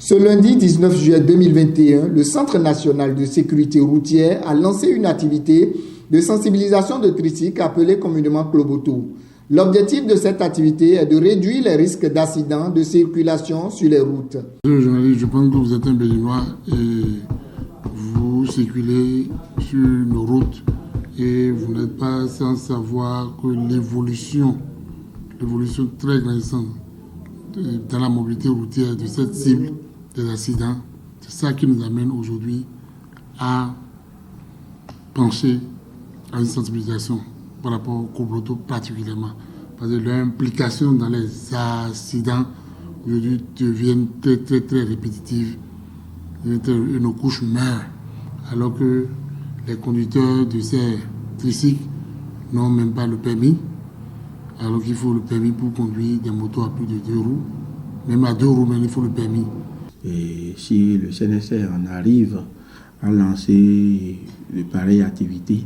Ce lundi 19 juillet 2021, le Centre national de sécurité routière a lancé une activité de sensibilisation de tricycle appelée communément Kloboto. L'objectif de cette activité est de réduire les risques d'accidents de circulation sur les routes. Je pense que vous êtes un Béninois et vous circulez sur nos routes et vous n'êtes pas sans savoir que l'évolution très grandissante dans la mobilité routière de cette cible des accidents, c'est ça qui nous amène aujourd'hui à pencher à une sensibilisation par rapport au Kloboto particulièrement. Parce que l'implication dans les accidents aujourd'hui deviennent très répétitives. Et nos couches meurent alors que les conducteurs de ces tricycles n'ont même pas le permis. Alors qu'il faut le permis pour conduire des motos à plus de 2 roues. Même à 2 roues, mais il faut le permis. Et si le CNSR en arrive à lancer de pareilles activités,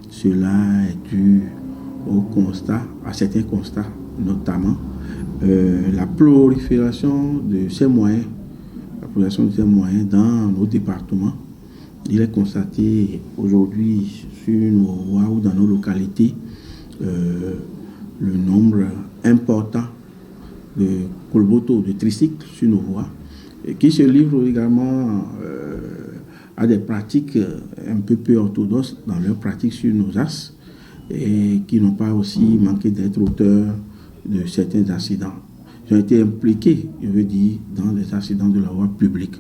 cela est dû à certains constats, notamment la prolifération de ces moyens, dans nos départements. Il est constaté aujourd'hui sur nos voies ou dans nos localités le nombre important de Kloboto, de tricycles sur nos voies, et qui se livrent également à des pratiques un peu orthodoxes dans leurs pratiques sur nos axes et qui n'ont pas aussi manqué d'être auteurs de certains accidents. Ils ont été impliqués, dans des accidents de la voie publique.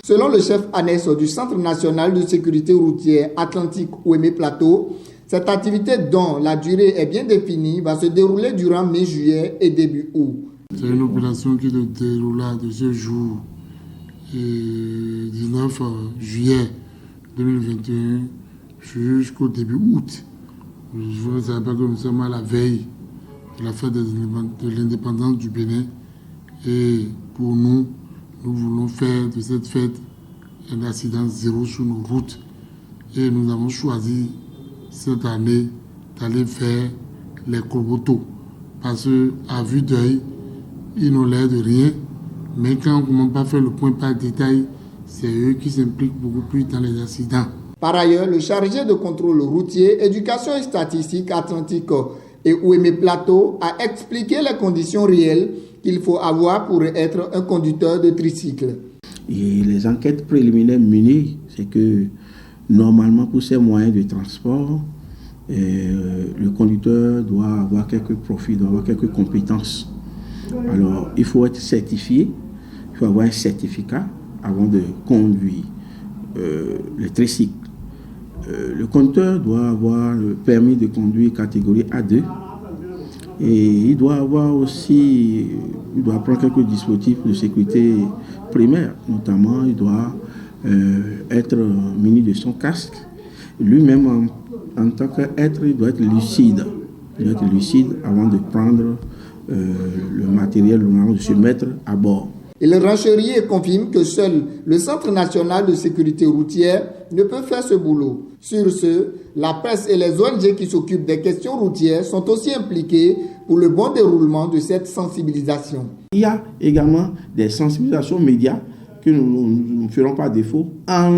Selon le chef annexe du Centre national de sécurité routière Atlantique Ouémé Plateau, cette activité dont la durée est bien définie va se dérouler durant mai-juillet et début août. C'est une opération qui se déroulera de ce jour 19 juillet 2021 jusqu'au début août. Je ne savais pas que nous sommes à la veille de la fête de l'indépendance du Bénin. Et pour nous voulons faire de cette fête un accident zéro sur nos routes. Et nous avons choisi cette année d'aller faire les Kloboto. Parce qu'à vue d'œil, ils n'ont l'air de rien. Mais quand on ne commence pas à faire le point par détail, c'est eux qui s'impliquent beaucoup plus dans les accidents. Par ailleurs, le chargé de contrôle routier, éducation et statistique Atlantique et Ouémé Plateau a expliqué les conditions réelles qu'il faut avoir pour être un conducteur de tricycle. Et les enquêtes préliminaires menées, c'est que normalement pour ces moyens de transport, le conducteur doit avoir quelques profils, doit avoir quelques compétences. Alors, il faut être certifié, il faut avoir un certificat avant de conduire le tricycle. Le conducteur doit avoir le permis de conduire catégorie A2 et il doit prendre quelques dispositifs de sécurité primaire, notamment il doit être muni de son casque. Lui-même, en tant qu'être, il doit être lucide. Il doit être lucide avant de prendre le matériel, de se mettre à bord. Il renchérit et confirme que seul le Centre national de sécurité routière ne peut faire ce boulot. Sur ce, la presse et les ONG qui s'occupent des questions routières sont aussi impliqués pour le bon déroulement de cette sensibilisation. Il y a également des sensibilisations médias que nous ne ferons pas défaut en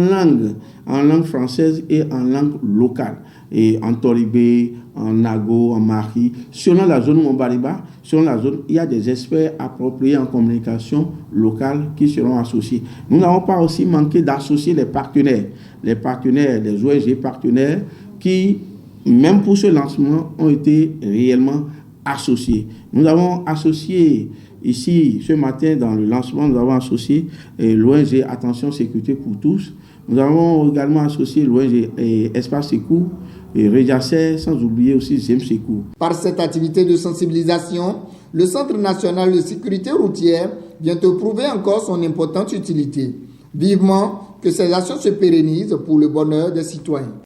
langue française et en langue locale. Et en Toribé, en Nago, en Mari, selon la zone Montbariba, il y a des experts appropriés en communication locale qui seront associés. Nous n'avons pas aussi manqué d'associer les partenaires, les ONG partenaires qui, même pour ce lancement, ont été réellement associés. Nous avons associé ici, ce matin, dans le lancement, nous avons associé l'ONG Attention Sécurité pour tous. Nous avons également associé l'ONG Espace Secours et Réjacet, sans oublier aussi Zem Secours. Par cette activité de sensibilisation, le Centre national de sécurité routière vient de prouver encore son importante utilité. Vivement que ces actions se pérennisent pour le bonheur des citoyens.